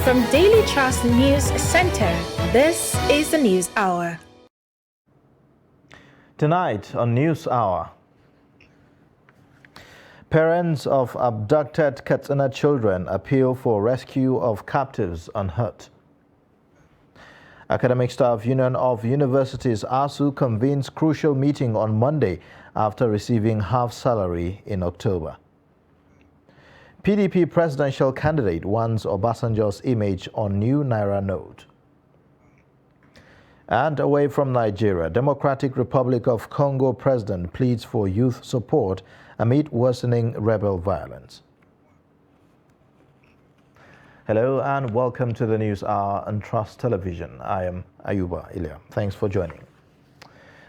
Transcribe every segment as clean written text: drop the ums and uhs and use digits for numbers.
From Daily Trust News Center, this is the News Hour. Tonight on News Hour, parents of abducted Katsina children appeal for rescue of captives unhurt. Academic Staff Union of Universities ASU convenes crucial meeting on Monday after receiving half salary in October. PDP presidential candidate wants Obasanjo's image on new Naira note. And away from Nigeria, Democratic Republic of Congo president pleads for youth support amid worsening rebel violence. Hello and welcome to the News Hour on Trust Television. I am Ayuba Ilya. Thanks for joining.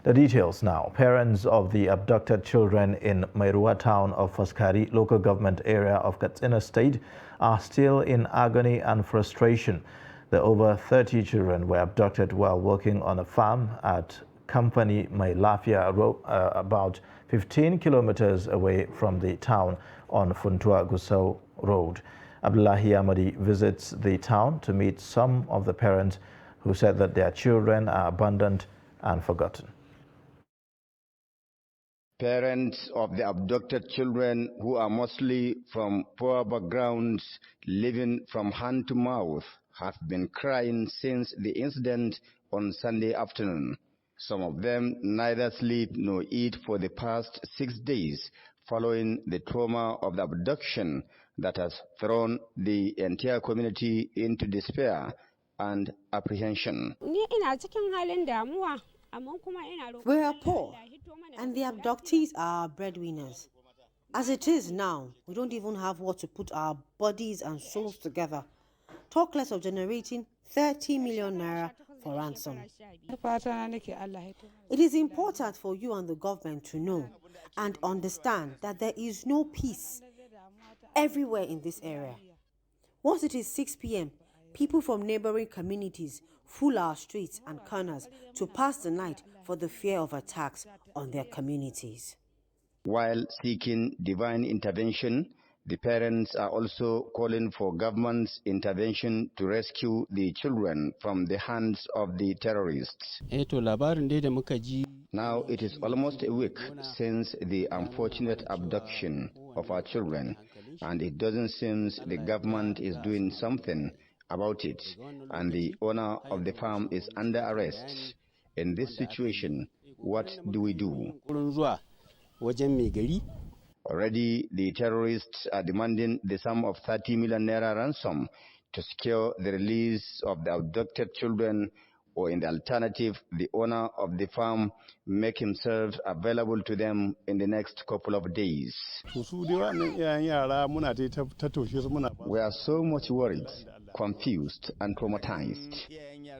The details now. Parents of the abducted children in Mairua town of Faskari local government area of Katsina State are still in agony and frustration. The over 30 children were abducted while working on a farm at Company Mailafia Road, about 15 kilometers away from the town on Funtua Gusau Road. Abdullahi Ahmadi visits the town to meet some of the parents who said that their children are abandoned and forgotten. Parents of the abducted children, who are mostly from poor backgrounds, living from hand to mouth, have been crying since the incident on Sunday afternoon. Some of them neither sleep nor eat for the past 6 days following the trauma of the abduction that has thrown the entire community into despair and apprehension. We are poor, and the abductees are our breadwinners. As it is now, we don't even have what to put our bodies and souls together. Talk less of generating 30 million naira for ransom. It is important for you and the government to know and understand that there is no peace everywhere in this area. Once it is 6 p.m., people from neighboring communities fool our streets and corners to pass the night for the fear of attacks on their communities. While seeking divine intervention, the parents are also calling for government's intervention to rescue the children from the hands of the terrorists. Now it is almost a week since the unfortunate abduction of our children, and it doesn't seem the government is doing something about it, and the owner of the farm is under arrest. In this situation, what do we do? Already, the terrorists are demanding the sum of 30 million naira ransom to secure the release of the abducted children, or in the alternative, the owner of the farm make himself available to them in the next couple of days. We are so much worried, confused and traumatized.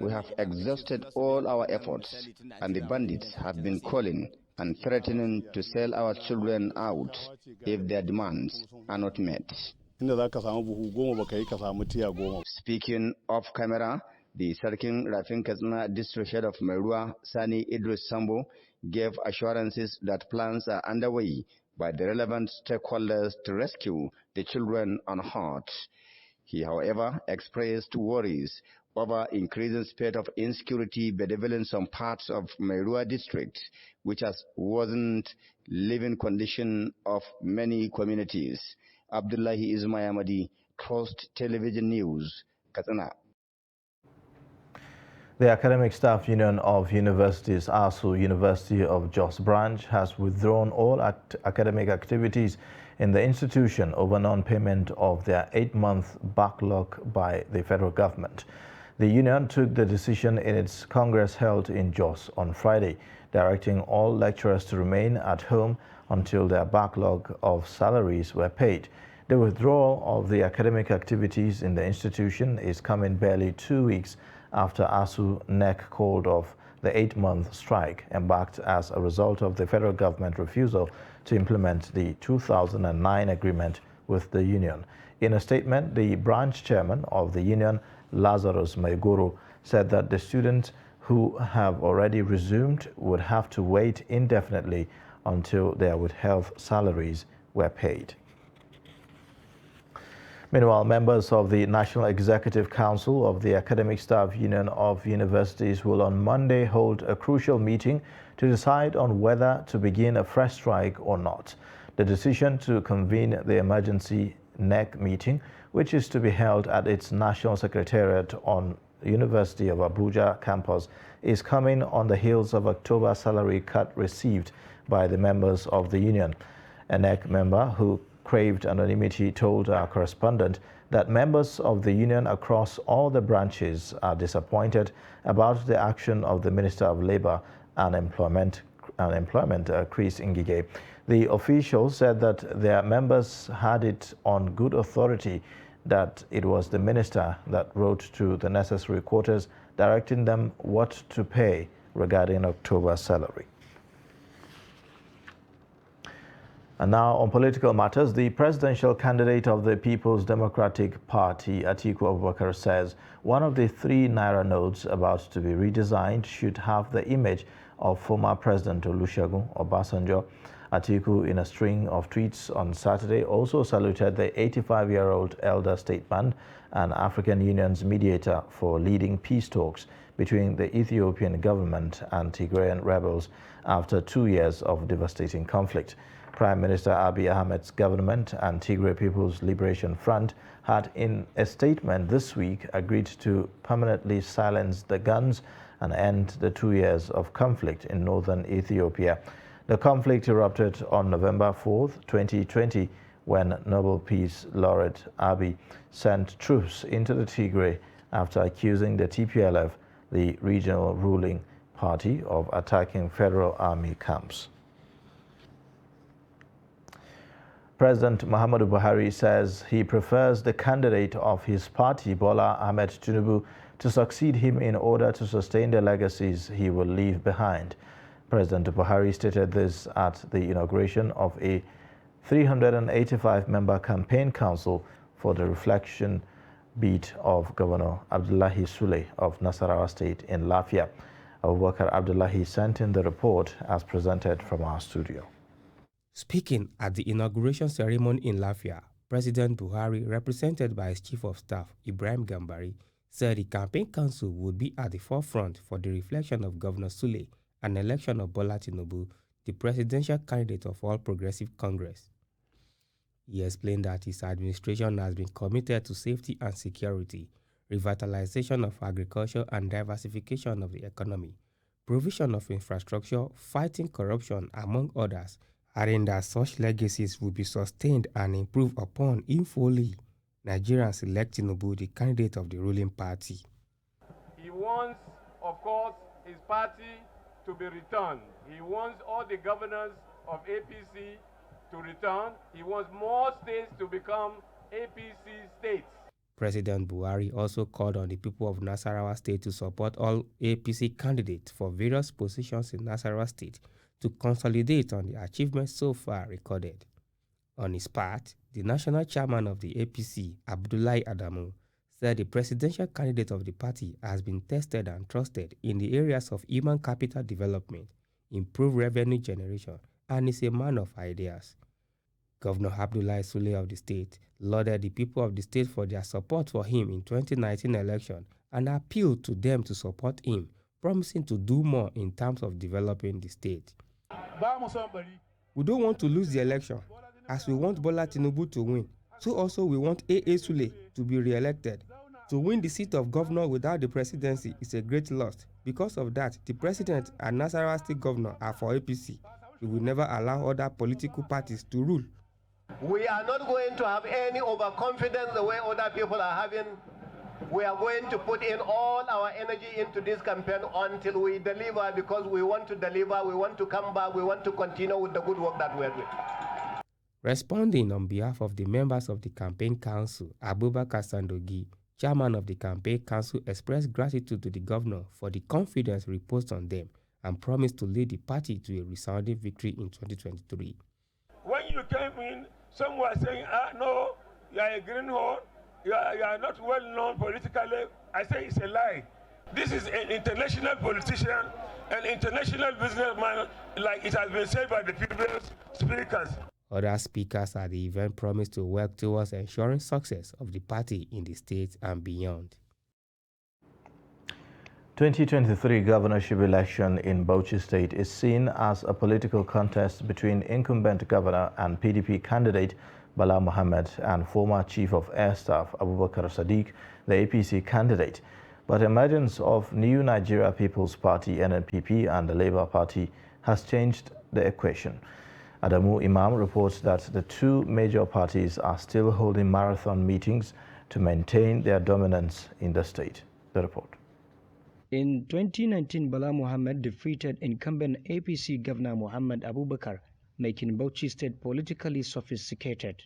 We have exhausted all our efforts, and the bandits have been calling and threatening to sell our children out if their demands are not met. Speaking off camera, the Sarkin Rafin Katsina district head of Mairua, Sani Idris Sambo, gave assurances that plans are underway by the relevant stakeholders to rescue the children unhurt. He, however, expressed worries over increasing spate of insecurity bedeviling in some parts of Mairua district, which has worsened living condition of many communities. Abdullahi Ismail Ahmadi, Trust Television News, Katsina. The Academic Staff Union of Universities, ASU University of Jos Branch, has withdrawn all academic activities in the institution over non-payment of their 8-month backlog by the federal government. The union took the decision in its congress held in Jos on Friday, directing all lecturers to remain at home until their backlog of salaries were paid. The withdrawal of the academic activities in the institution is coming barely 2 weeks after ASU NEC called off the 8-month strike embarked as a result of the federal government refusal to implement the 2009 agreement with the union. In a statement, the branch chairman of the union, Lazarus Maigoro, said that the students who have already resumed would have to wait indefinitely until their withheld salaries were paid. Meanwhile, members of the National Executive Council of the Academic Staff Union of Universities will on Monday hold a crucial meeting to decide on whether to begin a fresh strike or not. The decision to convene the emergency NEC meeting, which is to be held at its National Secretariat on University of Abuja campus, is coming on the heels of October salary cut received by the members of the union. A NEC member who craved anonymity told our correspondent that members of the union across all the branches are disappointed about the action of the Minister of Labour and Employment, Chris Ngige. The official said that their members had it on good authority that it was the minister that wrote to the necessary quarters directing them what to pay regarding October salary. And now on political matters, the presidential candidate of the People's Democratic Party, Atiku Abubakar, says one of the 3 Naira notes about to be redesigned should have the image of former President Olusegun Obasanjo. Atiku, in a string of tweets on Saturday, also saluted the 85-year-old elder statesman and African Union's mediator for leading peace talks between the Ethiopian government and Tigrayan rebels after 2 years of devastating conflict. Prime Minister Abiy Ahmed's government and Tigray People's Liberation Front had, in a statement this week, agreed to permanently silence the guns and end the 2 years of conflict in northern Ethiopia. The conflict erupted on November 4, 2020, when Nobel Peace Laureate Abiy sent troops into the Tigray after accusing the TPLF, the regional ruling party, of attacking federal army camps. President Muhammadu Buhari says he prefers the candidate of his party, Bola Ahmed Tinubu, to succeed him in order to sustain the legacies he will leave behind. President Buhari stated this at the inauguration of a 385-member campaign council for the reflection beat of Governor Abdullahi Sule of Nasarawa State in Lafia. Abubakar Abdullahi sent in the report as presented from our studio. Speaking at the inauguration ceremony in Lafia, President Buhari, represented by his Chief of Staff, Ibrahim Gambari, said the campaign council would be at the forefront for the reflection of Governor Sule and election of Bola Tinubu, the presidential candidate of All Progressive Congress. He explained that his administration has been committed to safety and security, revitalization of agriculture and diversification of the economy, provision of infrastructure, fighting corruption, among others, adding that such legacies will be sustained and improved upon if fully Nigerians elect Tinubu the candidate of the ruling party. He wants, of course, his party to be returned. He wants all the governors of APC to return. He wants more states to become APC states. President Buhari also called on the people of Nasarawa State to support all APC candidates for various positions in Nasarawa State to consolidate on the achievements so far recorded. On his part, the national chairman of the APC, Abdullahi Adamu, said the presidential candidate of the party has been tested and trusted in the areas of human capital development, improved revenue generation, and is a man of ideas. Governor Abdullahi Sule of the state lauded the people of the state for their support for him in 2019 election and appealed to them to support him, promising to do more in terms of developing the state. We don't want to lose the election, as we want Bola Tinubu to win. So also we want A.A. Sule to be re-elected. To win the seat of governor without the presidency is a great loss. Because of that, the president and Nasarawa State governor are for APC. We will never allow other political parties to rule. We are not going to have any overconfidence the way other people are having. We are going to put in all our energy into this campaign until we deliver, because we want to deliver, we want to come back, we want to continue with the good work that we are doing. Responding on behalf of the members of the campaign council, Abubakar Sandogi, chairman of the campaign council, expressed gratitude to the governor for the confidence reposed on them and promised to lead the party to a resounding victory in 2023. When you came in, some were saying, no, you are a greenhorn, you are not well known politically. I say it's a lie. This is an international politician, an international businessman, like it has been said by the previous speakers. Other speakers at the event promised to work towards ensuring success of the party in the state and beyond. 2023 governorship election in Bauchi State is seen as a political contest between incumbent governor and PDP candidate Bala Mohammed and former Chief of Air Staff Abubakar Sadiq, the APC candidate. But emergence of New Nigeria People's Party (NNPP) and the Labour Party has changed the equation. Adamu Imam reports that the two major parties are still holding marathon meetings to maintain their dominance in the state. The report. In 2019, Bala Mohammed defeated incumbent APC Governor Muhammad Abubakar, making Bauchi State politically sophisticated.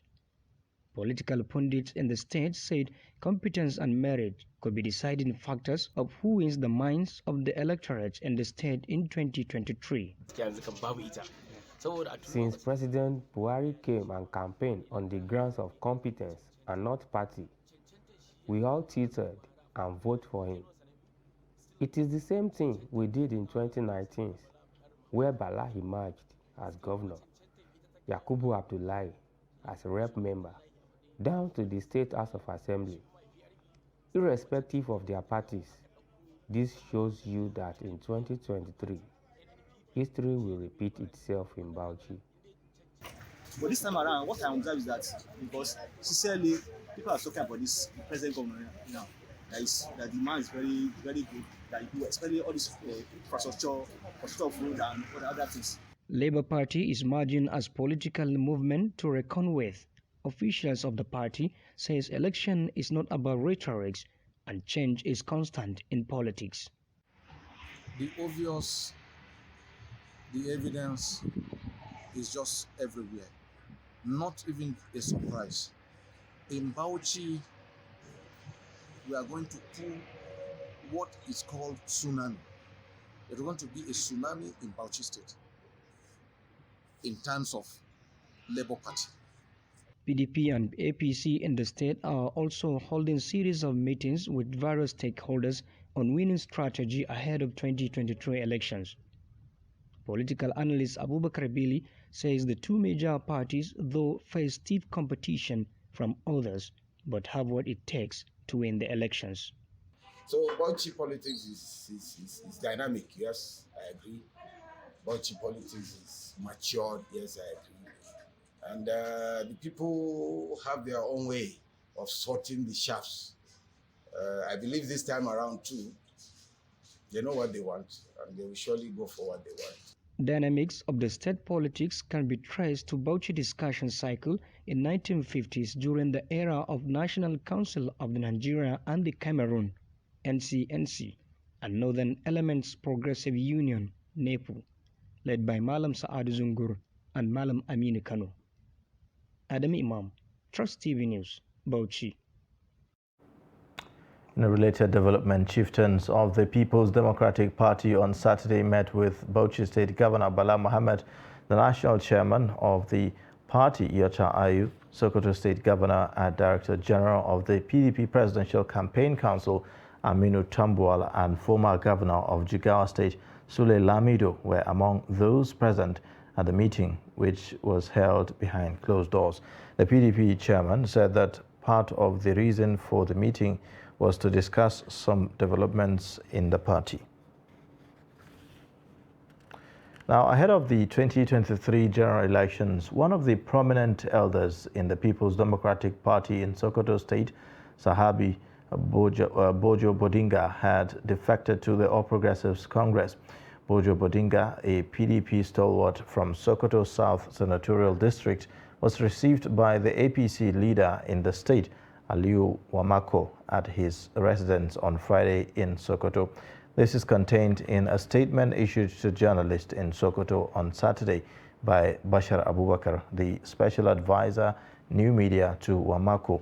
Political pundits in the state said competence and merit could be deciding factors of who wins the minds of the electorate in the state in 2023. Since President Buhari came and campaigned on the grounds of competence and not party, we all tilted and voted for him. It is the same thing we did in 2019, where Bala emerged as governor, Yakubu Abdullahi as a rep member, down to the State House of Assembly. Irrespective of their parties, this shows you that in 2023, history will repeat itself in Bauchi. But this time around, what I observe is that, because sincerely, people are talking about this present government now, that the man is very, very good, that he do especially all this infrastructure of road and other things. Labour Party is merging as political movement to reckon with. Officials of the party says election is not about rhetoric and change is constant in politics. The evidence is just everywhere. Not even a surprise. In Bauchi, we are going to pull what is called tsunami. There's going to be a tsunami in Bauchi State in terms of Labour Party. PDP and APC in the state are also holding series of meetings with various stakeholders on winning strategy ahead of 2023 elections. Political analyst Abubakar Bili says the two major parties, though, face stiff competition from others, but have what it takes to win the elections. So Bauchi politics is dynamic, yes, I agree. Bauchi politics is matured, yes, I agree. And the people have their own way of sorting the shafts. I believe this time around too, they know what they want and they will surely go for what they want. Dynamics of the state politics can be traced to Bauchi discussion cycle in 1950s during the era of National Council of the Nigeria and the Cameroon, NCNC, and Northern Elements Progressive Union, NEPU, led by Malam Saad Zungur and Malam Aminu Kano. Adam Imam, Trust TV News, Bauchi. In a related development, chieftains of the People's Democratic Party on Saturday met with Bauchi State Governor Bala Mohammed, the national chairman of the party Iyacha Ayu, Sokoto State Governor and Director General of the PDP Presidential Campaign Council Aminu Tambuwal, and former Governor of Jigawa State Sule Lamido were among those present at the meeting, which was held behind closed doors. The PDP chairman said that part of the reason for the meeting was to discuss some developments in the party. Now, ahead of the 2023 general elections, one of the prominent elders in the People's Democratic Party in Sokoto State, Sahabi Bojo Bodinga, had defected to the All Progressives Congress. Bojo Bodinga, a PDP stalwart from Sokoto South Senatorial District, was received by the APC leader in the state, Aliyu Wamako, at his residence on Friday in Sokoto. This is contained in a statement issued to journalists in Sokoto on Saturday by Bashar Abubakar, the special advisor, new media to Wamako.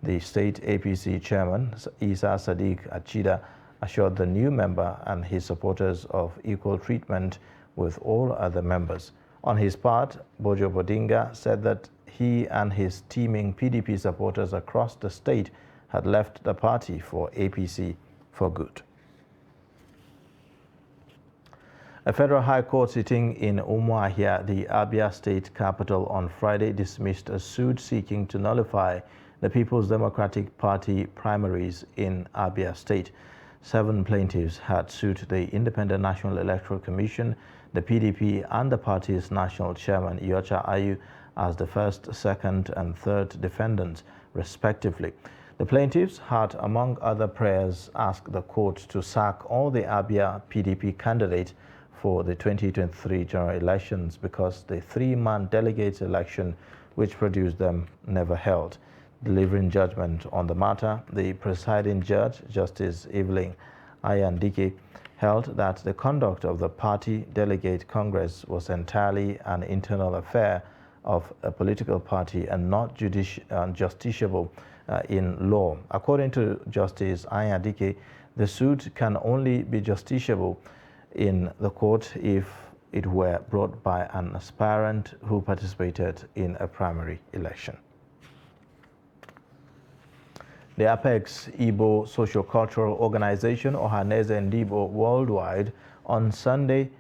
The state APC chairman, Isa Sadiq Achida, assured the new member and his supporters of equal treatment with all other members. On his part, Bojo Bodinga said that he and his teeming PDP supporters across the state had left the party for APC for good. A federal high court sitting in Umuahia, the Abia state capital, on Friday dismissed a suit seeking to nullify the People's Democratic Party primaries in Abia state. 7 plaintiffs had sued the Independent National Electoral Commission, the PDP, and the party's national chairman, Iyorchia Ayu, as the first, second, and third defendants, respectively. The plaintiffs had, among other prayers, asked the court to sack all the Abia PDP candidates for the 2023 general elections because the 3-man delegates election which produced them never held. Delivering judgment on the matter, the presiding judge, Justice Evelyn Ayandike, held that the conduct of the party delegate congress was entirely an internal affair of a political party and not justiciable in law. According to Justice Ayandike, the suit can only be justiciable in the court if it were brought by an aspirant who participated in a primary election. The Apex Igbo Socio-Cultural Organization, Ohanaeze Ndigbo Worldwide, on Saturday,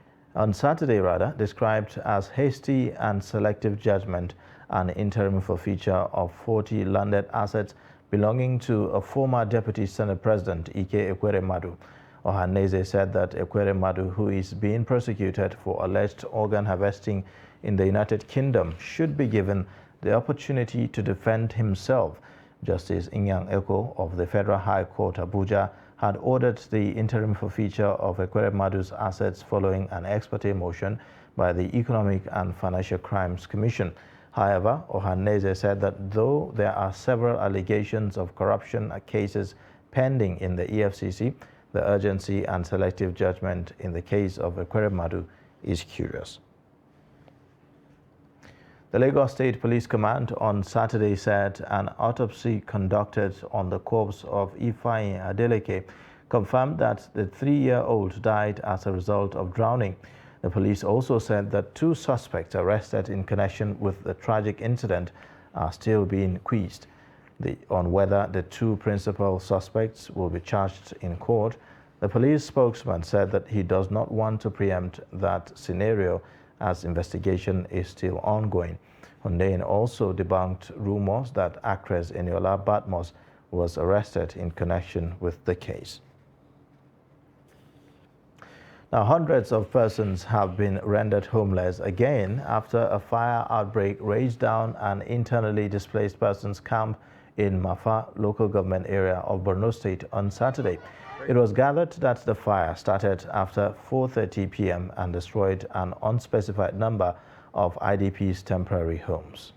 described as hasty and selective judgment an interim forfeiture of 40 landed assets belonging to a former Deputy Senate President, Ike Ekweremadu. Ohanaeze said that Ekweremadu, who is being prosecuted for alleged organ harvesting in the United Kingdom, should be given the opportunity to defend himself. Justice Inyang Eko of the Federal High Court, Abuja, had ordered the interim forfeiture of Ekweremadu's assets following an ex parte motion by the Economic and Financial Crimes Commission. However, Ohanaeze said that though there are several allegations of corruption cases pending in the EFCC, the urgency and selective judgment in the case of Ekweremadu is curious. The Lagos State Police Command on Saturday said an autopsy conducted on the corpse of Ifeanyi Adeleke confirmed that the 3-year-old died as a result of drowning. The police also said that 2 suspects arrested in connection with the tragic incident are still being quizzed on whether the 2 principal suspects will be charged in court. The police spokesman said that he does not want to preempt that scenario as investigation is still ongoing. Hundeyin also debunked rumors that actress Eniola Badmus was arrested in connection with the case. Now, hundreds of persons have been rendered homeless again after a fire outbreak raged down an internally displaced persons camp in Mafa local government area of Borno State on Saturday. It was gathered that the fire started after 4:30 p.m. and destroyed an unspecified number of IDPs' temporary homes.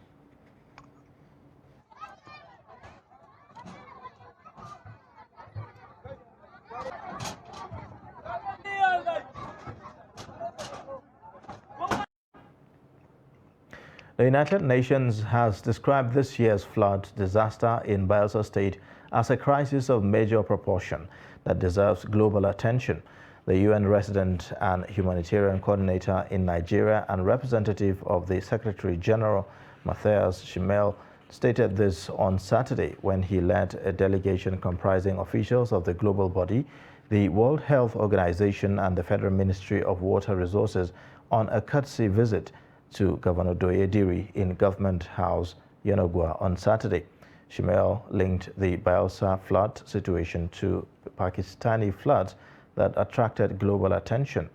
The United Nations has described this year's flood disaster in Bayelsa State as a crisis of major proportion that deserves global attention. The UN resident and humanitarian coordinator in Nigeria and representative of the Secretary General, Matthias Schimel, stated this on Saturday when he led a delegation comprising officials of the global body, the World Health Organization, and the Federal Ministry of Water Resources on a courtesy visit to Governor Doye Diri in Government House, Yenagoa, on Saturday. Schimel linked the Bayelsa flood situation to Pakistani floods that attracted global attention.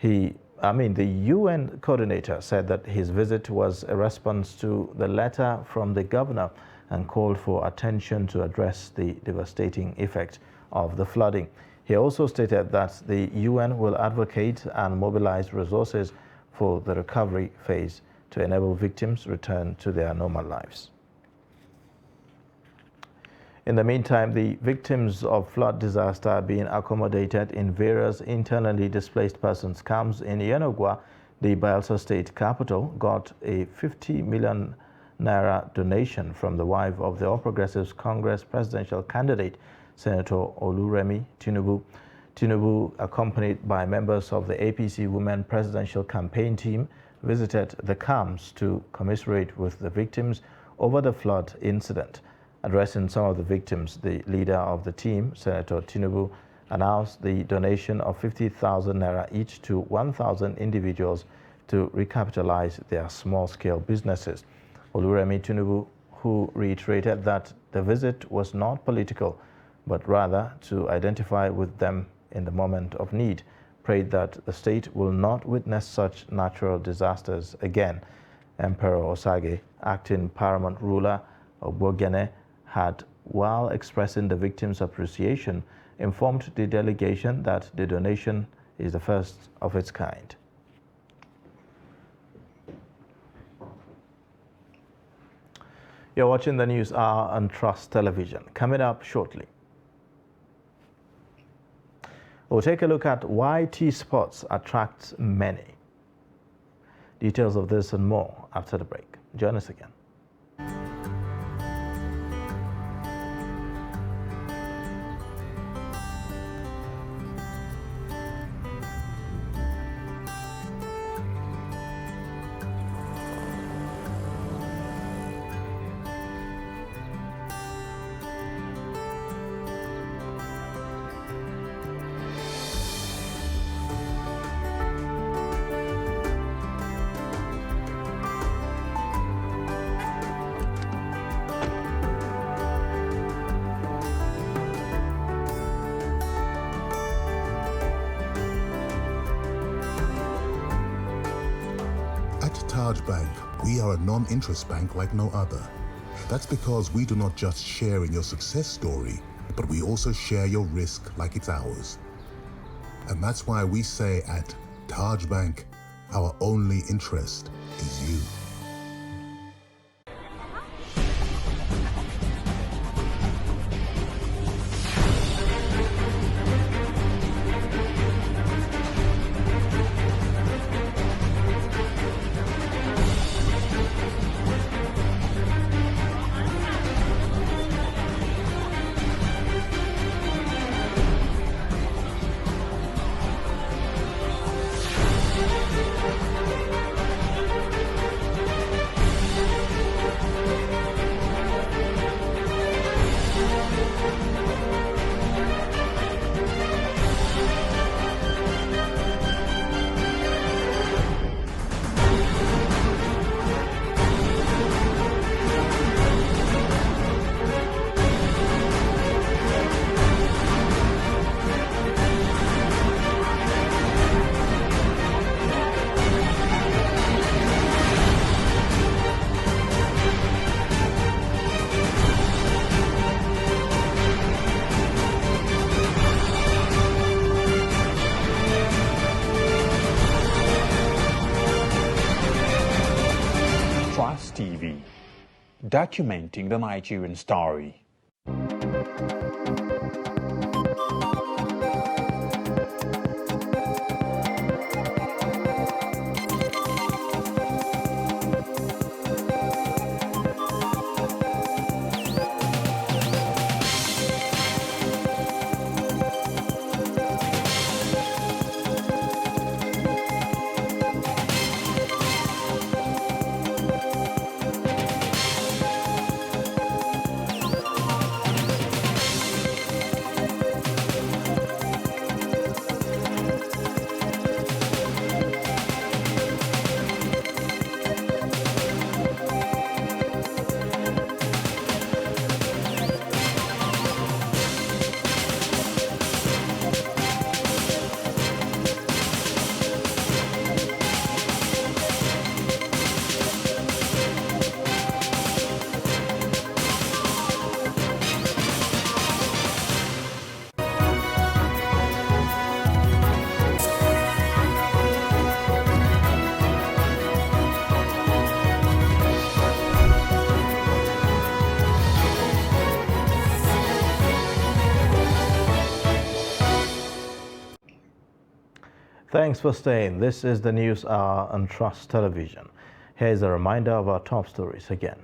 The UN coordinator said that his visit was a response to the letter from the governor and called for attention to address the devastating effect of the flooding. He also stated that the UN will advocate and mobilize resources for the recovery phase to enable victims return to their normal lives. In the meantime, the victims of flood disaster are being accommodated in various internally displaced persons camps in Yenagoa. The Bayelsa State capital got a 50 million naira donation from the wife of the All Progressives Congress presidential candidate, Senator Oluremi Tinubu. Tinubu, accompanied by members of the APC Women Presidential Campaign team, visited the camps to commiserate with the victims over the flood incident. Addressing some of the victims, the leader of the team, Senator Tinubu, announced the donation of 50,000 naira each to 1,000 individuals to recapitalize their small-scale businesses. Oluremi Tinubu, who reiterated that the visit was not political, but rather to identify with them in the moment of need, prayed that the state will not witness such natural disasters again. Emperor Osage, acting paramount ruler of Bogene, had, while expressing the victims' appreciation, informed the delegation that the donation is the first of its kind. You're watching the News Hour on Trust Television. Coming up shortly, we'll take a look at why T-Sports attracts many. Details of this and more after the break. Join us again. Taj Bank, we are a non-interest bank like no other. That's because we do not just share in your success story, but we also share your risk like it's ours. And that's why we say at Taj Bank, our only interest is you. TV, documenting the Nigerian story. Thanks for staying. This is the News Hour on Trust Television. Here's a reminder of our top stories again.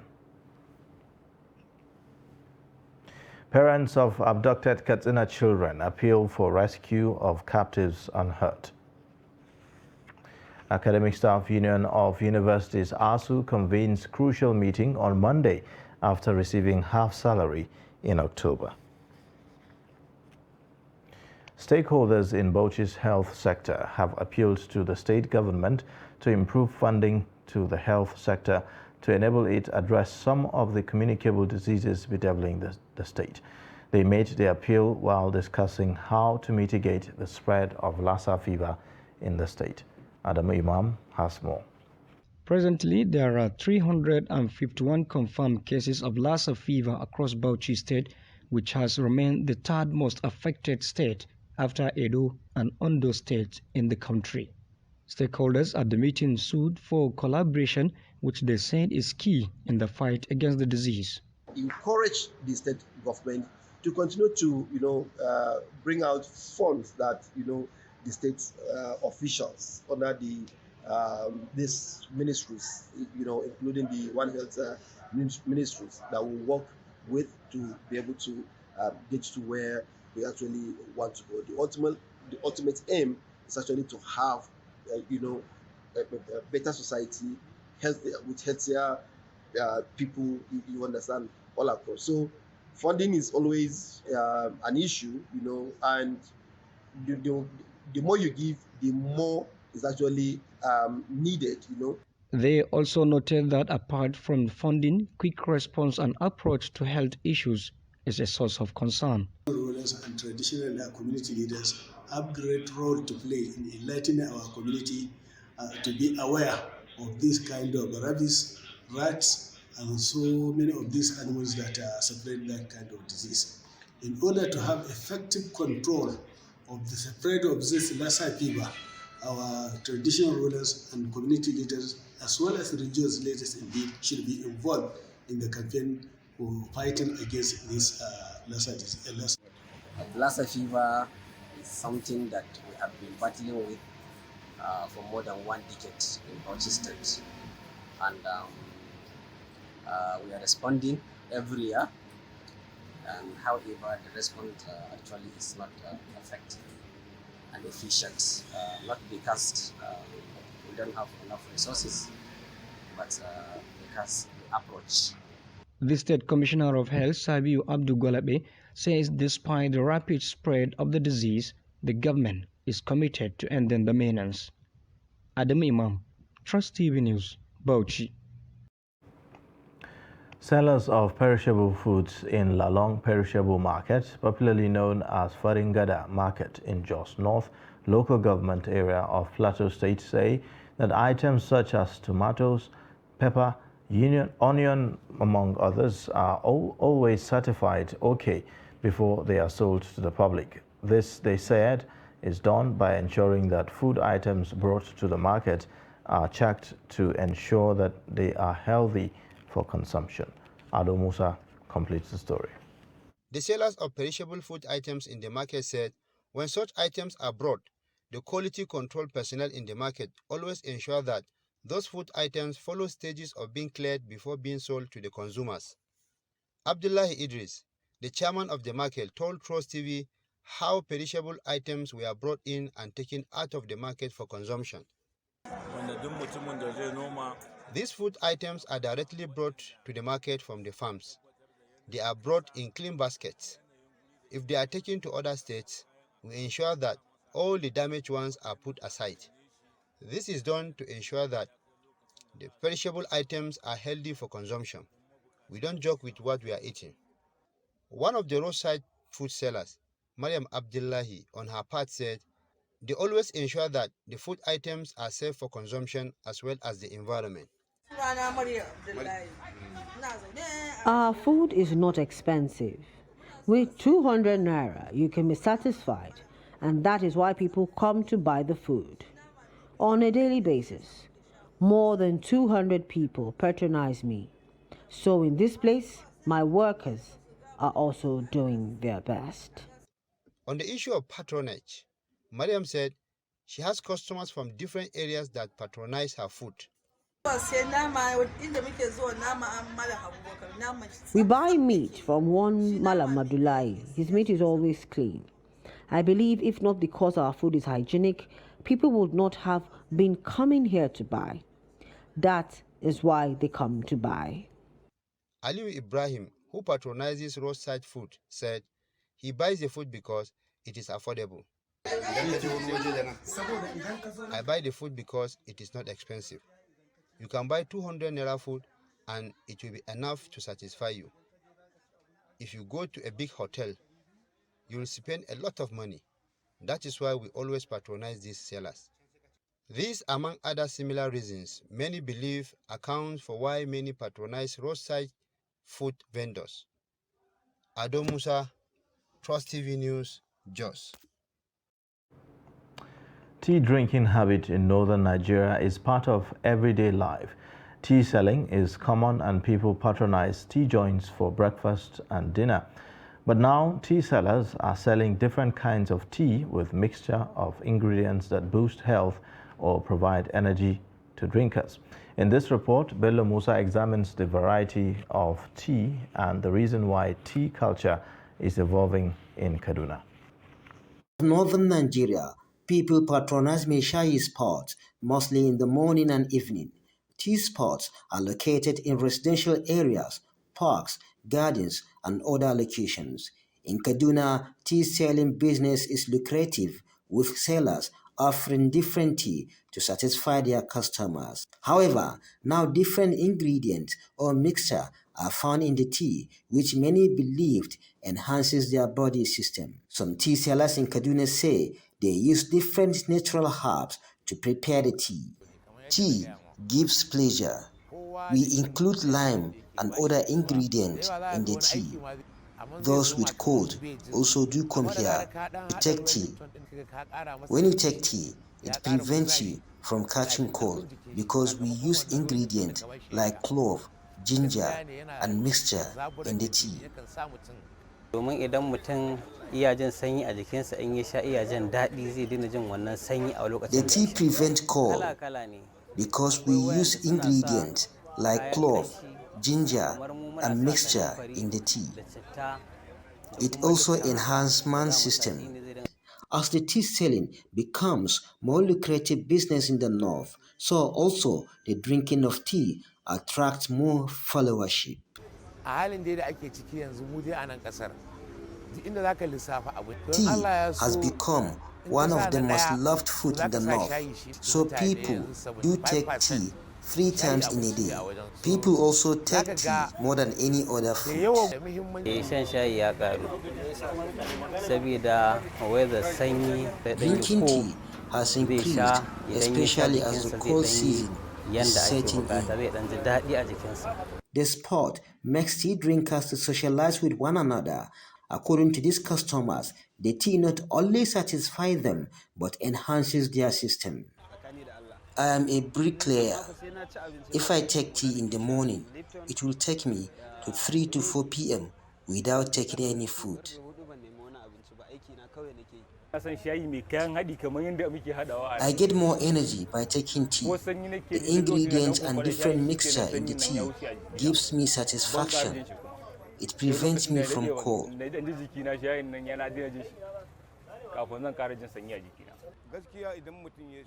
Parents of abducted Katsina children appeal for rescue of captives unhurt. Academic Staff Union of Universities ASU convenes crucial meeting on Monday after receiving half salary in October. Stakeholders in Bauchi's health sector have appealed to the state government to improve funding to the health sector to enable it address some of the communicable diseases bedeviling the state. They made the appeal while discussing how to mitigate the spread of Lassa fever in the state. Adam Imam has more. Presently, there are 351 confirmed cases of Lassa fever across Bauchi State, which has remained the third most affected state after Edo and Ondo State in the country. Stakeholders at the meeting sued for collaboration, which they said is key in the fight against the disease. Encourage the state government to continue to, bring out funds that, the state officials under the these ministries, including the One Health ministries that will work with to be able to get to where we actually want to go. The ultimate aim is actually to have, a better society, with healthier people, you understand, all across. So funding is always an issue, and the more you give, the more is actually needed, They also noted that apart from funding, quick response and approach to health issues is a source of concern. Rulers and traditional community leaders have great role to play in enlightening our community to be aware of this kind of rabies, rats, and so many of these animals that spread that kind of disease. In order to have effective control of the spread of this Lassa fever, our traditional rulers and community leaders, as well as religious leaders, indeed, should be involved in the campaign for fighting against this Lassa disease. Lassa fever is something that we have been battling with for more than 1 decade in Bauchi State, and we are responding every year. And however, the response actually is not effective and efficient, not because we don't have enough resources, but because the approach. The State Commissioner of Health, Sabiu Abdu Gwalabe, says despite the rapid spread of the disease, the government is committed to ending the menace. Adam Imam, Trust TV News, Bauchi. Sellers of perishable foods in Lalong Perishable Market, popularly known as Faringada Market in Jos North local government area of Plateau State, say that items such as tomatoes, pepper, onion, among others, are always certified okay before they are sold to the public. This, they said, is done by ensuring that food items brought to the market are checked to ensure that they are healthy for consumption. Ado Musa completes the story. The sellers of perishable food items in the market said when such items are brought, the quality control personnel in the market always ensure that those food items follow stages of being cleared before being sold to the consumers. Abdullahi Idris, the chairman of the market, told Trust TV how perishable items were brought in and taken out of the market for consumption. These food items are directly brought to the market from the farms. They are brought in clean baskets. If they are taken to other states, we ensure that all the damaged ones are put aside. This is done to ensure that the perishable items are healthy for consumption. We don't joke with what we are eating. One of the roadside food sellers, Mariam Abdullahi, on her part said, they always ensure that the food items are safe for consumption as well as the environment. Our food is not expensive. With 200 naira, you can be satisfied, and that is why people come to buy the food. On a daily basis, more than 200 people patronize me. So in this place, my workers are also doing their best. On the issue of patronage, Mariam said she has customers from different areas that patronize her food. We buy meat from one Malam Madulai. His meat is always clean. I believe if not because our food is hygienic, people would not have been coming here to buy. That is why they come to buy. Aliu Ibrahim, who patronizes roadside food, said he buys the food because it is affordable. I buy the food because it is not expensive. You can buy 200 naira food and it will be enough to satisfy you. If you go to a big hotel, you will spend a lot of money. That is why we always patronize these sellers. These, among other similar reasons, many believe account for why many patronize roadside food vendors. Ado Musa, Trust TV News, Jos. Tea drinking habit in northern Nigeria is part of everyday life. Tea selling is common and people patronize tea joints for breakfast and dinner. But now tea sellers are selling different kinds of tea with mixture of ingredients that boost health or provide energy to drinkers. In this report, Bello Musa examines the variety of tea and the reason why tea culture is evolving in Kaduna. Northern Nigeria, people patronize Meshayi spots mostly in the morning and evening. Tea spots are located in residential areas, parks, gardens, and other locations. In Kaduna, tea selling business is lucrative, with sellers offering different tea to satisfy their customers. However, now different ingredients or mixture are found in the tea, which many believed enhances their body system. Some tea sellers in Kaduna say they use different natural herbs to prepare the tea. Tea gives pleasure. We include lime and other ingredients in the tea. Those with cold also do come here to take tea. When you take tea, it prevents you from catching cold because we use ingredients like clove, ginger, and mixture in the tea. The tea prevents cold because we use ingredients like clove, ginger, and mixture in the tea. It also enhances man's system. As the tea selling becomes more lucrative business in the north, so also the drinking of tea attracts more followership. Tea has become one of the most loved food in the north, so people do take tea 3 times in a day. People also take tea more than any other food. Drinking tea has increased, especially as the cold season is setting in. The sport makes tea drinkers to socialize with one another. According to these customers, the tea not only satisfies them, but enhances their system. I am a bricklayer. If I take tea in the morning, it will take me to 3 to 4 p.m. without taking any food. I get more energy by taking tea. The ingredients and different mixture in the tea gives me satisfaction. It prevents me from cold.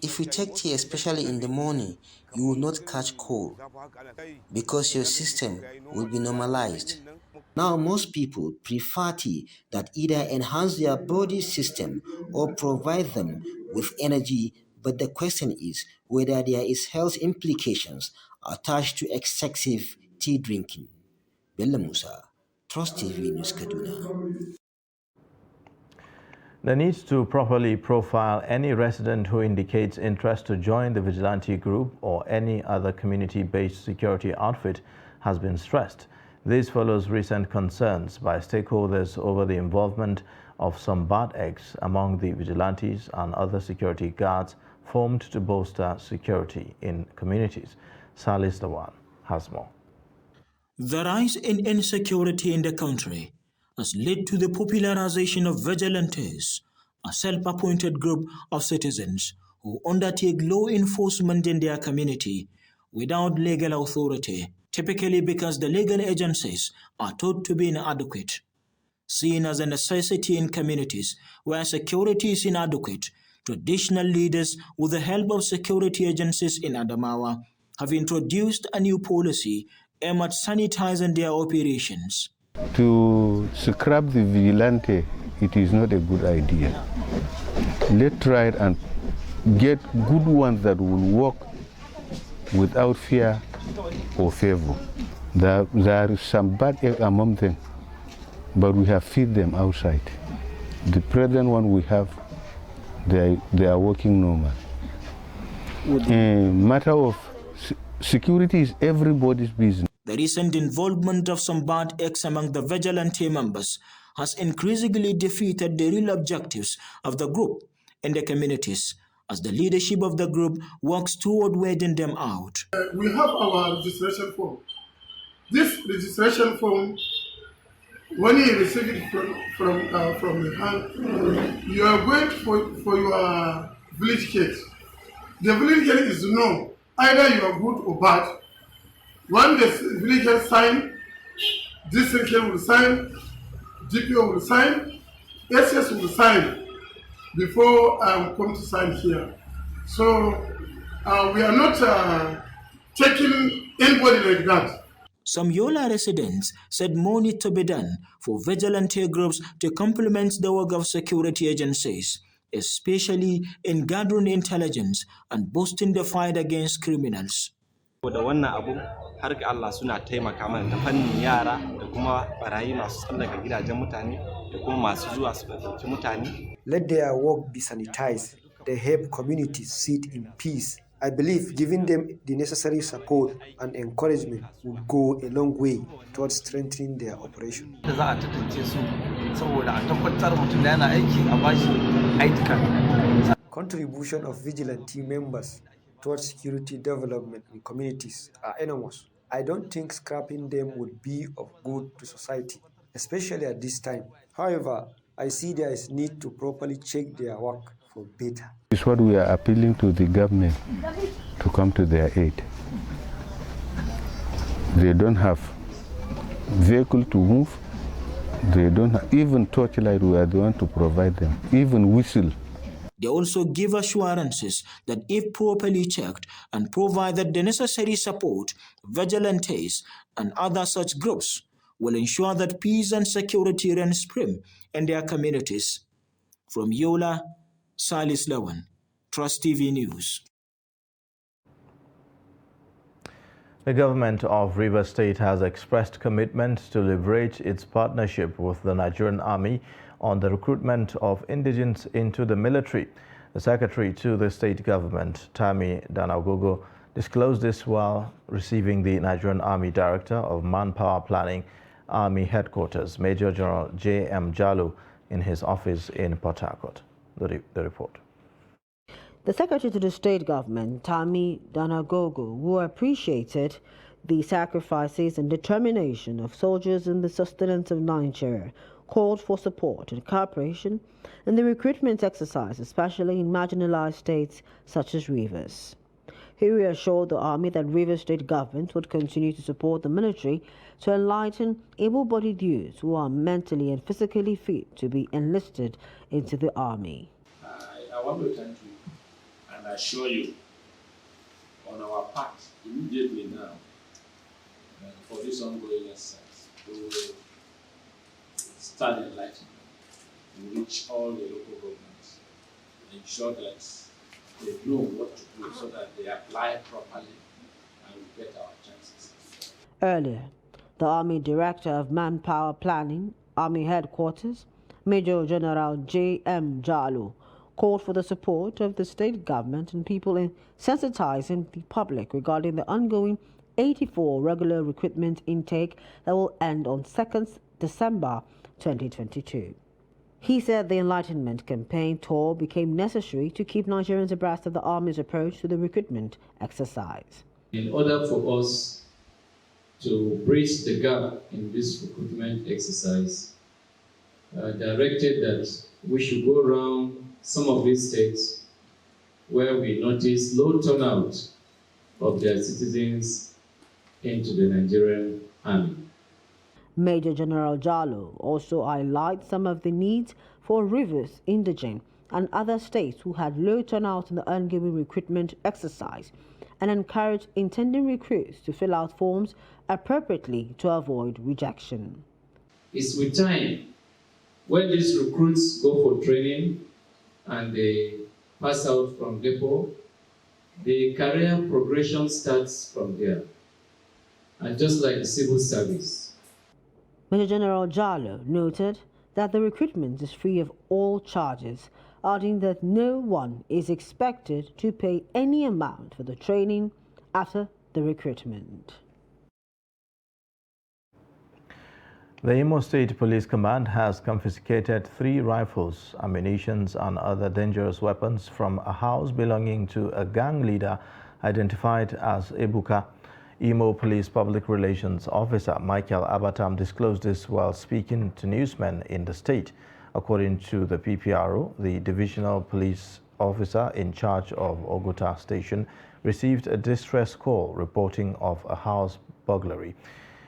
If you take tea, especially in the morning, you will not catch cold because your system will be normalized. Now, most people prefer tea that either enhance their body system or provide them with energy, but the question is whether there is health implications attached to excessive tea drinking. Bello Musa, Trust TV News, Kaduna. The need to properly profile any resident who indicates interest to join the vigilante group or any other community-based security outfit has been stressed. This follows recent concerns by stakeholders over the involvement of some bad eggs among the vigilantes and other security guards formed to bolster security in communities. Salis Lawal has more. The rise in insecurity in the country has led to the popularization of vigilantes, a self-appointed group of citizens who undertake law enforcement in their community without legal authority, typically because the legal agencies are thought to be inadequate. Seen as a necessity in communities where security is inadequate, traditional leaders, with the help of security agencies in Adamawa, have introduced a new policy aimed at sanitizing their operations. To scrap the vigilante, it is not a good idea. let's try and get good ones that will work without fear or favor. There is some bad egg among them, but we have feed them outside. The present one we have, they are working normal. Matter of security is everybody's business. The recent involvement of some bad eggs among the vigilante members has increasingly defeated the real objectives of the group and the communities, as the leadership of the group works toward weeding them out. We have our registration form. This registration form, when you receive it from the hand, you are going for your village case. The village case is to know either you are good or bad. When the village case sign, district case will sign, GPO will sign, SS will sign before I come to sign here. So we are not taking anybody like that. Some Yola residents said more need to be done for vigilante groups to complement the work of security agencies, especially in gathering intelligence and boosting the fight against criminals. Da wannan abu har ga Allah suna taimaka mana ta fannin yara da kuma barayi masu tsallaka gidajen mutane da kuma masu zuwa su ɗauki mutane. Let their work be sanitized. They help communities sit in peace. I believe giving them the necessary support and encouragement will go a long way towards strengthening their operation. Da za a tantance su saboda a tabbatar mutum da yana aiki a bashi ID card. Contribution of vigilante members towards security development in communities are enormous. I don't think scrapping them would be of good to society, especially at this time. However, I see there is need to properly check their work for better. This is what we are appealing to the government to come to their aid. They don't have vehicle to move. They don't have, even torchlight we are the one to provide them, even whistle. They also give assurances that if properly checked and provided the necessary support, vigilantes and other such groups will ensure that peace and security reign supreme in their communities. From Yola, Salis Lawan, Trust TV News. The government of Rivers State has expressed commitment to leverage its partnership with the Nigerian Army on the recruitment of indigents into the military. The secretary to the state government, Tami Danagogo, disclosed this while receiving the Nigerian Army Director of Manpower Planning, Army Headquarters, Major General J.M. Jalu, in his office in Port Harcourt. The report. The secretary to the state government, Tami Danagogo, who appreciated the sacrifices and determination of soldiers in the sustenance of Nigeria, called for support and cooperation in the recruitment exercise, especially in marginalized states such as Rivers. He reassured the Army that Rivers State government would continue to support the military to enlighten able-bodied youths who are mentally and physically fit to be enlisted into the Army. I want to thank you and assure you on our part immediately now for this ongoing exercise to start enlightenment and reach all the local governments, ensure that they know what to do so that they apply properly and we get our chances. Earlier, the Army Director of Manpower Planning, Army Headquarters, Major General J.M. Jalu, called for the support of the state government and people in sensitizing the public regarding the ongoing 84 regular recruitment intake that will end on 2nd December 2022. He said the Enlightenment campaign tour became necessary to keep Nigerians abreast of the Army's approach to the recruitment exercise. In order for us to bridge the gap in this recruitment exercise, directed that we should go around some of these states where we notice low turnout of their citizens into the Nigerian Army. Major General Jalu also highlighted some of the needs for Rivers, Indigene, and other states who had low turnout in the ongoing recruitment exercise, and encouraged intending recruits to fill out forms appropriately to avoid rejection. It's with time when these recruits go for training and they pass out from depot, the career progression starts from there. And just like the civil service. Major General Jalo noted that the recruitment is free of all charges, adding that no one is expected to pay any amount for the training after the recruitment. The Imo State Police Command has confiscated 3 rifles, ammunition and other dangerous weapons from a house belonging to a gang leader identified as Ebuka. Imo Police Public Relations Officer Michael Abatam disclosed this while speaking to newsmen in the state. According to the PPRO, the Divisional Police Officer in charge of Oguta Station received a distress call reporting of a house burglary.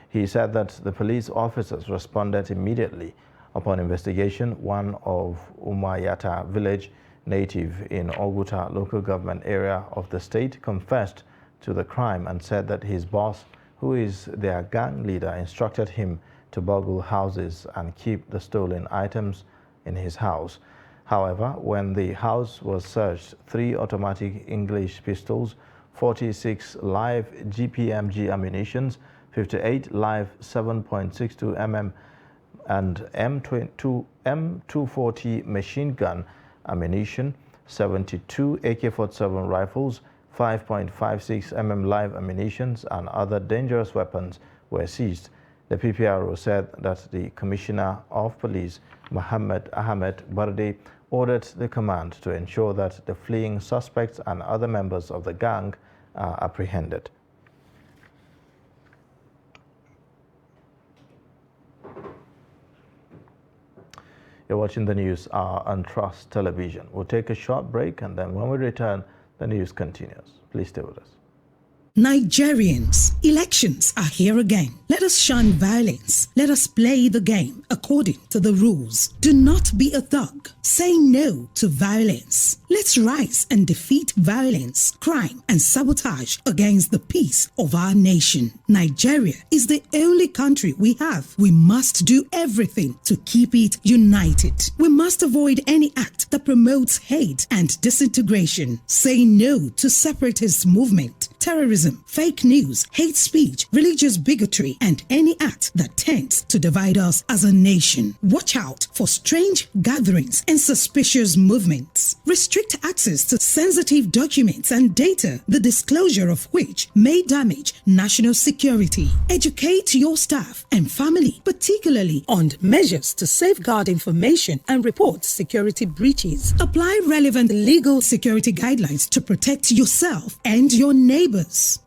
He said that the police officers responded immediately. Upon investigation, one of Umayata village native in Oguta local government area of the state confessed to the crime and said that his boss, who is their gang leader, instructed him to burgle houses and keep the stolen items in his house. However, when the house was searched, 3 automatic English pistols, 46 live GPMG ammunitions, 58 live 7.62 mm and M240 machine gun ammunition, 72 AK-47 rifles, 5.56 mm live ammunitions and other dangerous weapons were seized. The PPRO said that the Commissioner of Police, Mohammed Ahmed Barde, ordered the command to ensure that the fleeing suspects and other members of the gang are apprehended. You're watching the news on Trust Television. We'll take a short break, and then when we return, the news continues. Please stay with us. Nigerians, elections are here again. Let us shun violence. Let us play the game according to the rules. Do not be a thug. Say no to violence. Let's rise and defeat violence, crime, and sabotage against the peace of our nation. Nigeria is the only country we have. We must do everything to keep it united. We must avoid any act that promotes hate and disintegration. Say no to separatist movement, terrorism, fake news, hate speech, religious bigotry, and any act that tends to divide us as a nation. Watch out for strange gatherings and suspicious movements. Restrict access to sensitive documents and data, the disclosure of which may damage national security. Educate your staff and family, particularly on measures to safeguard information and report security breaches. Apply relevant legal security guidelines to protect yourself and your neighbors.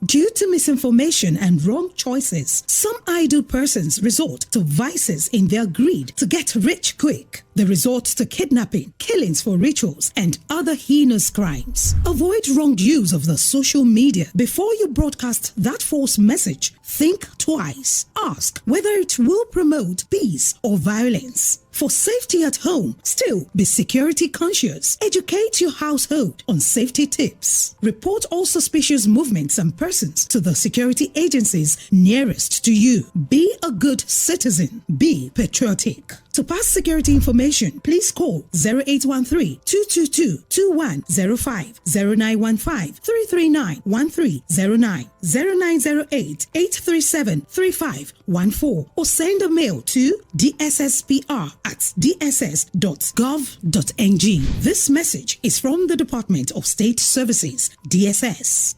Due to misinformation and wrong choices, some idle persons resort to vices in their greed to get rich quick. They resort to kidnapping, killings for rituals, and other heinous crimes. Avoid wrong use of the social media. Before you broadcast that false message, think twice. Ask whether it will promote peace or violence. For safety at home, still be security conscious. Educate your household on safety tips. Report all suspicious movements and persons to the security agencies nearest to you. Be a good citizen. Be patriotic. To pass security information, please call 0813-222-2105, 0915-339-1309, 0908-837-3514, or send a mail to dssPR@dss.gov.ng. This message is from the Department of State Services, DSS.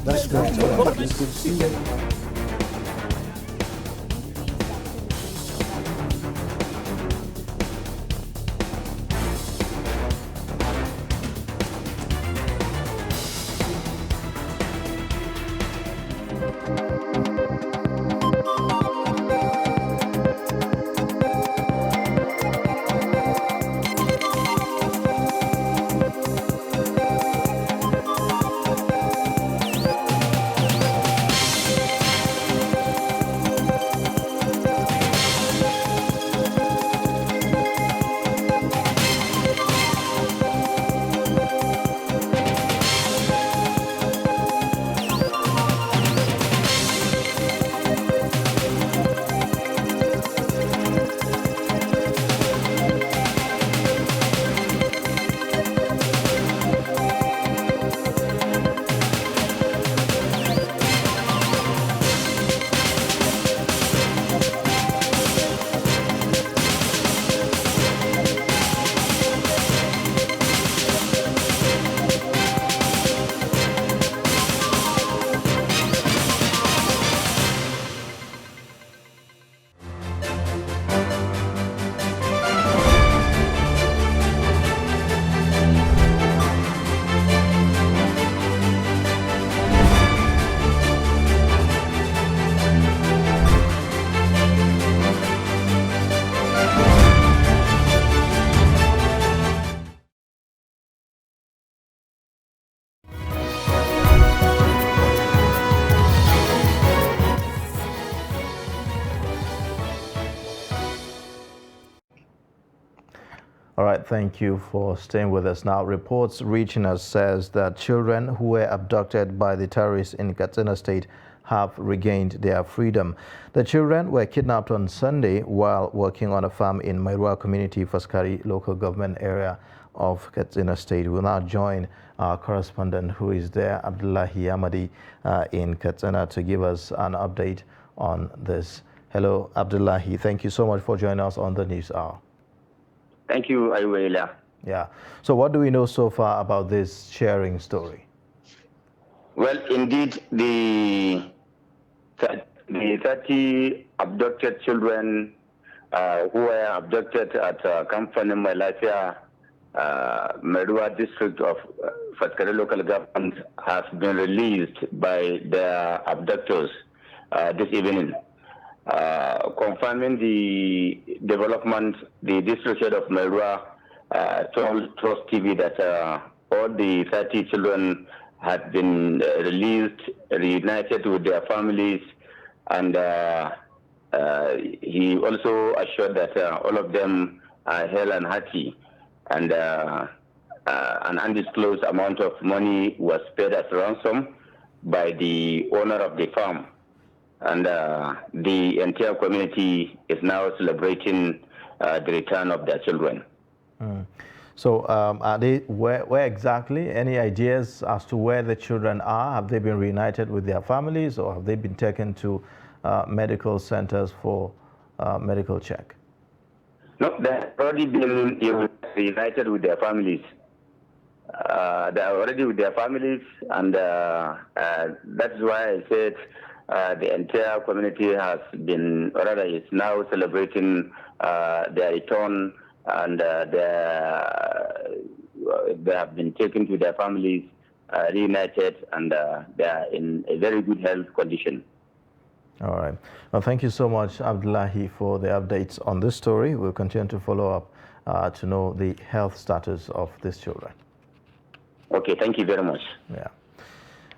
That's great. Good to see you. right, thank you for staying with us. Now, reports reaching us says that children who were abducted by the terrorists in Katsina State have regained their freedom. The children were kidnapped on Sunday while working on a farm in Mairua Community, Faskari local government area of Katsina State. We'll now join our correspondent who is there, Abdullahi Amadi, in Katsina, to give us an update on this. Hello, Abdullahi. Thank you so much for joining us on the News Hour. Thank you, Ayuela. Yeah. So what do we know so far about this sharing story? Well, indeed, the 30 abducted children who were abducted at Kampani Malaysia, Mairua district of Faskari local government has been released by their abductors this evening. Confirming the development, the district head of Mairua told Trust TV that all the 30 children had been released, reunited with their families, and he also assured that all of them are hale and hearty, and an undisclosed amount of money was paid as ransom by the owner of the farm. And the entire community is now celebrating the return of their children. So are they, where exactly? Any ideas as to where the children are? Have they been reunited with their families, or have they been taken to medical centers for medical check? No, they've already been reunited with their families. They are already with their families, and that's why I said the entire community has been, or rather is now celebrating their return, and they have been taken to their families, reunited, and they are in a very good health condition. All right. Well, thank you so much, Abdullahi, for the updates on this story. We'll continue to follow up to know the health status of these children. Okay, thank you very much. Yeah.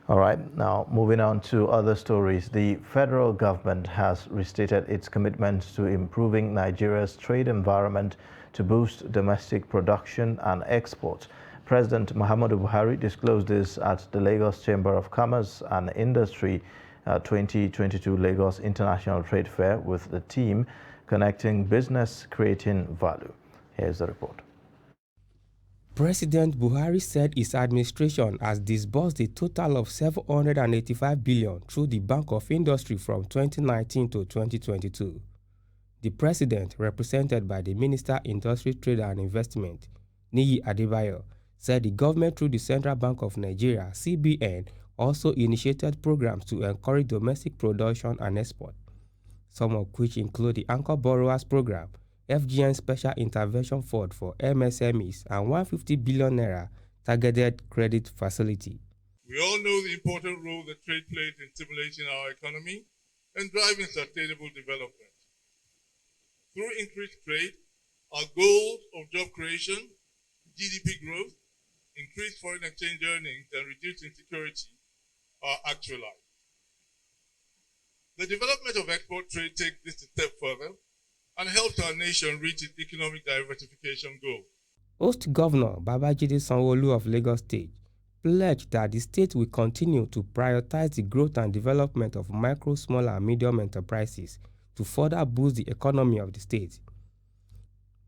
All right, now moving on to other stories. The federal government has restated its commitment to improving Nigeria's trade environment to boost domestic production and export. President Muhammadu Buhari disclosed this at the Lagos Chamber of Commerce and Industry 2022 Lagos International Trade Fair with the theme Connecting Business, Creating Value. Here's the report. President Buhari said his administration has disbursed a total of 785 billion through the Bank of Industry from 2019 to 2022. The president, represented by the Minister Industry, Trade and Investment, Niyi Adebayo, said the government through the Central Bank of Nigeria, CBN, also initiated programs to encourage domestic production and export, some of which include the Anchor Borrowers Program, FGN Special Intervention Fund for MSMEs, and 150 billion naira targeted credit facility. We all know the important role that trade plays in stimulating our economy and driving sustainable development. Through increased trade, our goals of job creation, GDP growth, increased foreign exchange earnings, and reduced insecurity are actualized. The development of export trade takes this a step further and helps our nation reach its economic diversification goal. Host Governor Babajide Sanwo-Olu of Lagos State pledged that the state will continue to prioritize the growth and development of micro, small, and medium enterprises to further boost the economy of the state.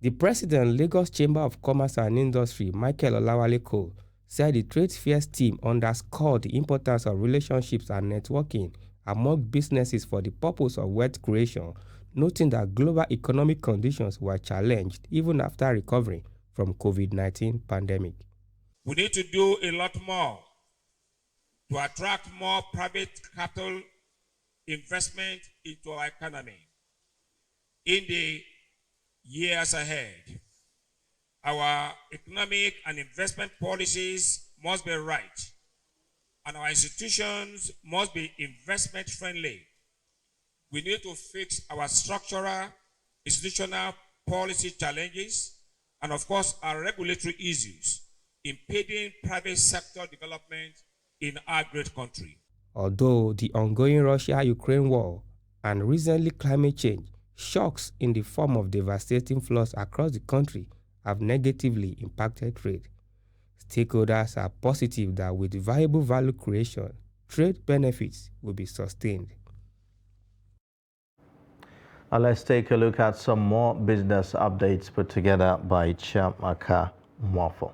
The president, Lagos Chamber of Commerce and Industry, Michael Olawale Cole, said the trade fairs team underscored the importance of relationships and networking among businesses for the purpose of wealth creation, noting that global economic conditions were challenged even after recovering from COVID-19 pandemic. We need to do a lot more to attract more private capital investment into our economy. In the years ahead, our economic and investment policies must be right, and our institutions must be investment friendly. We need to fix our structural, institutional policy challenges, and of course, our regulatory issues impeding private sector development in our great country. Although the ongoing Russia-Ukraine war and recently climate change shocks in the form of devastating floods across the country have negatively impacted trade. Stakeholders are positive that with viable value creation, trade benefits will be sustained. Now let's take a look at some more business updates put together by Chiamaka Mwafo.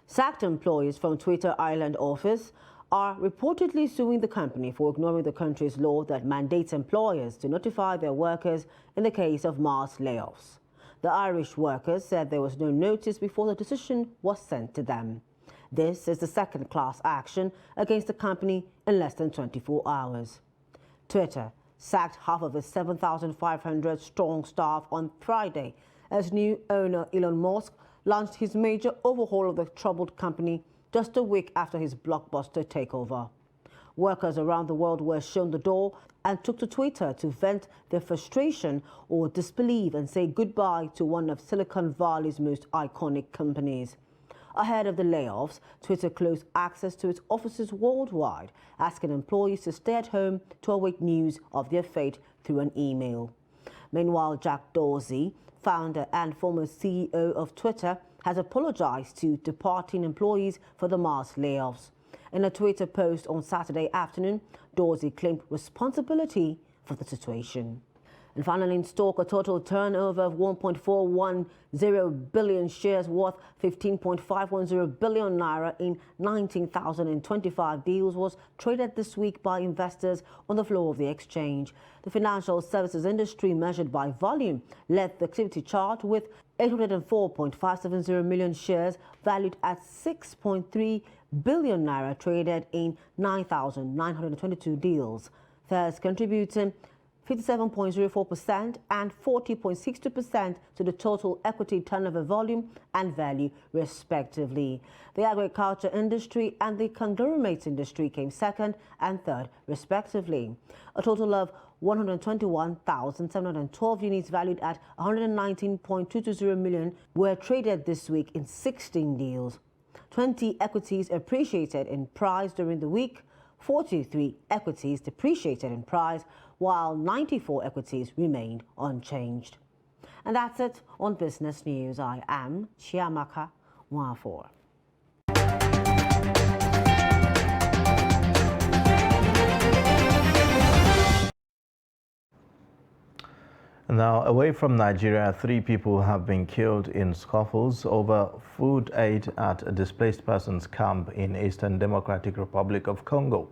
Sacked employees from Twitter Ireland office are reportedly suing the company for ignoring the country's law that mandates employers to notify their workers in the case of mass layoffs. The Irish workers said there was no notice before the decision was sent to them. This is the second class action against the company in less than 24 hours. Twitter sacked half of its 7,500 strong staff on Friday as new owner Elon Musk launched his major overhaul of the troubled company just a week after his blockbuster takeover. Workers around the world were shown the door and took to Twitter to vent their frustration or disbelief and say goodbye to one of Silicon Valley's most iconic companies. Ahead of the layoffs, Twitter closed access to its offices worldwide, asking employees to stay at home to await news of their fate through an email. Meanwhile, Jack Dorsey, founder and former CEO of Twitter, has apologized to departing employees for the mass layoffs. In a Twitter post on Saturday afternoon, Dorsey claimed responsibility for the situation. And finally, in stock, a total turnover of 1.410 billion shares worth 15.510 billion naira in 19,025 deals was traded this week by investors on the floor of the exchange. The financial services industry, measured by volume, led the activity chart with 804.570 million shares valued at 6.3 billion naira traded in 9,922 deals, thus contributing 57.04% and 40.62% to the total equity turnover volume and value, respectively. The agriculture industry and the conglomerates industry came second and third, respectively. A total of 121,712 units valued at 119.220 million were traded this week in 16 deals. 20 equities appreciated in price during the week, 43 equities depreciated in price, while 94 equities remained unchanged. And that's it on Business News. I am Chiamaka Mwafo. Now, away from Nigeria, 3 people have been killed in scuffles over food aid at a displaced persons camp in Eastern Democratic Republic of Congo.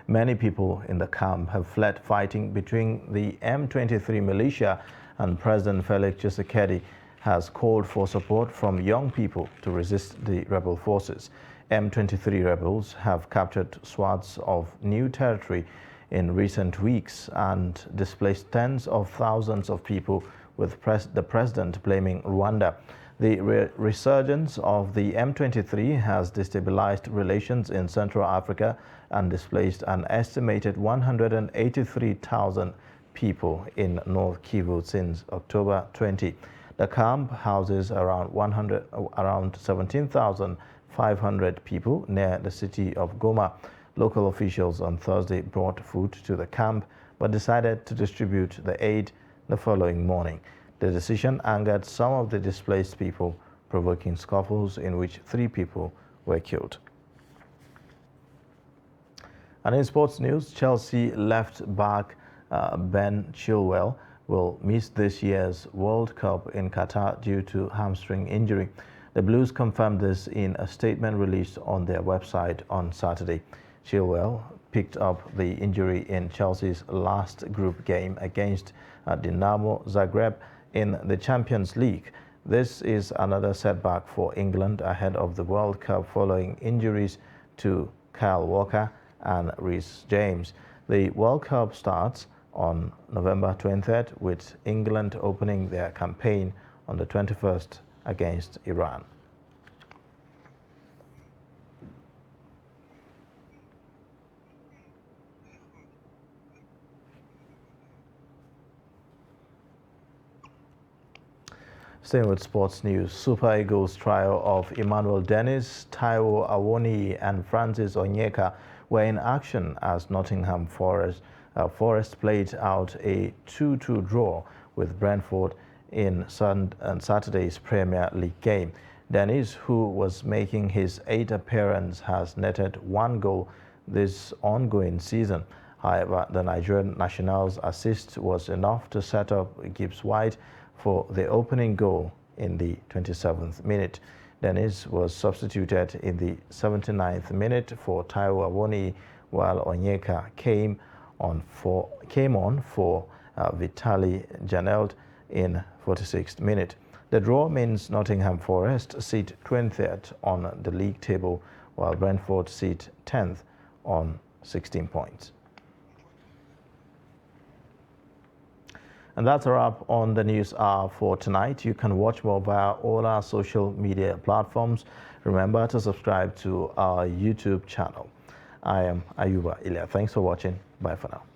Many people in the camp have fled fighting between the M23 militia, and President Felix Tshisekedi has called for support from young people to resist the rebel forces. M23 rebels have captured swaths of new territory in recent weeks and displaced tens of thousands of people, with the president blaming Rwanda. The resurgence of the M23 has destabilized relations in Central Africa and displaced an estimated 183,000 people in North Kivu since October 20. The camp houses around 17,500 people near the city of Goma. Local officials on Thursday brought food to the camp but decided to distribute the aid the following morning. The decision angered some of the displaced people, provoking scuffles in which 3 people were killed. And in sports news, Chelsea left back Ben Chilwell will miss this year's World Cup in Qatar due to hamstring injury. The Blues confirmed this in a statement released on their website on Saturday. Chilwell picked up the injury in Chelsea's last group game against Dinamo Zagreb in the Champions League. This is another setback for England ahead of the World Cup following injuries to Kyle Walker and Reece James. The World Cup starts on November 23rd, with England opening their campaign on the 21st against Iran. Staying with sports news, Super Eagles trio of Emmanuel Dennis, Taiwo Awoniyi and Francis Onyeka were in action as Nottingham Forest Forest played out a 2-2 draw with Brentford in Saturday's Premier League game. Dennis, who was making his 8th appearance, has netted 1 goal this ongoing season. However, the Nigerian national's assist was enough to set up Gibbs White for the opening goal in the 27th minute. Dennis was substituted in the 79th minute for Taiwo Awoniyi, while Onyeka came on for Vitaly Janelt in 46th minute. The draw means Nottingham Forest sit 20th on the league table, while Brentford sit 10th on 16 points. And that's a wrap on the News Hour for tonight. You can watch more via all our social media platforms. Remember to subscribe to our YouTube channel. I am Ayuba Ilya. Thanks for watching. Bye for now.